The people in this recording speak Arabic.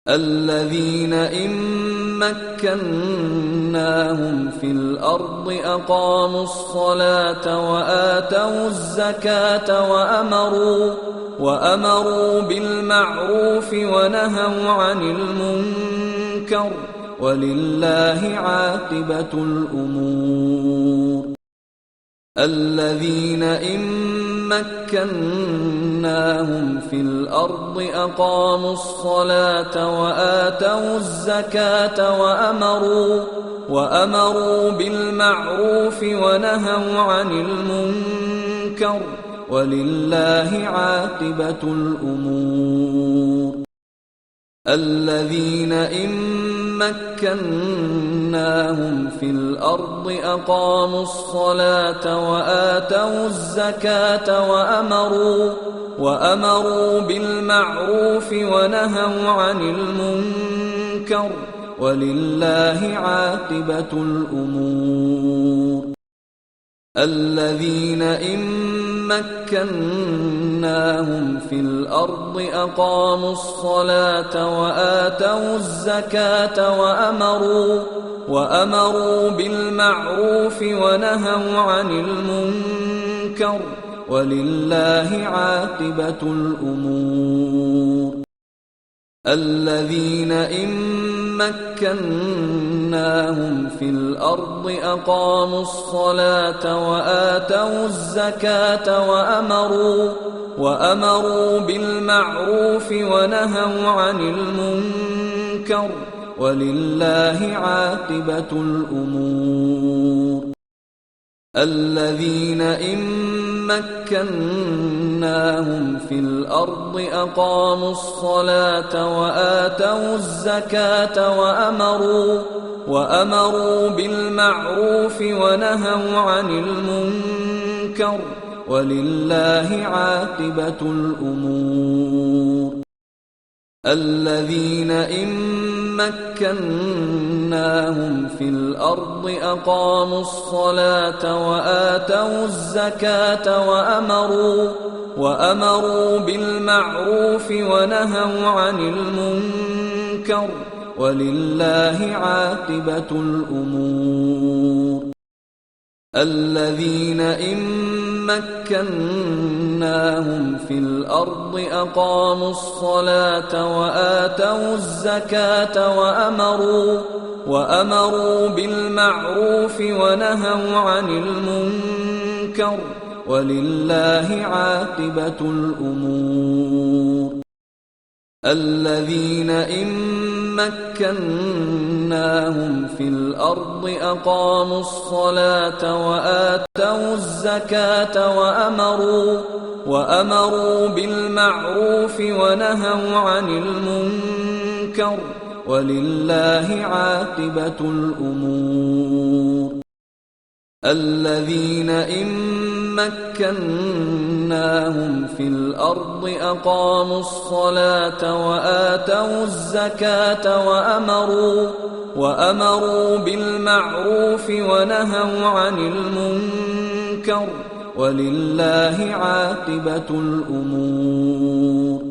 الذين إن مكناهم في الأرض أقاموا الصلاة وآتوا الزكاة وأمروا بالمعروف ونهوا عن المنكر ولله عاقبة الأمور. الذين إن مكناهم في الأرض أقاموا الصلاة وآتوا الزكاة وأمروا بالمعروف ونهوا عن المنكر ولله عاقبة الأمور. الذين إن مكناهم في الأرض أقاموا الصلاة وآتوا الزكاة وأمروا بالمعروف ونهوا عن المنكر ولله عاقبة الأمور. الذين إن مكناهم في الأرض أقاموا الصلاة وآتوا الزكاة وأمروا بالمعروف ونهوا عن المنكر ولله عاقبة الأمور. الذين إن مكناهم في الأرض أقاموا الصلاة وآتوا الزكاة وأمروا بالمعروف ونهوا عن المنكر ولله عاقبة الأمور. الذين إن مكناهم في الأرض أقاموا الصلاة وآتوا الزكاة وأمروا بالمعروف ونهوا عن المنكر ولله عاقبة الأمور. الذين إن مكناهم في الأرض أقاموا الصلاة وآتوا الزكاة وأمروا بالمعروف ونهوا عن المنكر ولله عاقبة الأمور. الذين إن مكناهم في الأرض أقاموا الصلاة وآتوا الزكاة وأمروا بالمعروف ونهوا عن المنكر ولله عاقبة الأمور. الذين إن مكناهم في الأرض أقاموا الصلاة وآتوا الزكاة وأمروا بالمعروف ونهوا عن المنكر ولله عاقبة الأمور. الذين إن مكناهم في الأرض أقاموا الصلاة وآتوا الزكاة وأمروا بالمعروف ونهوا عن المنكر ولله عاقبة الأمور.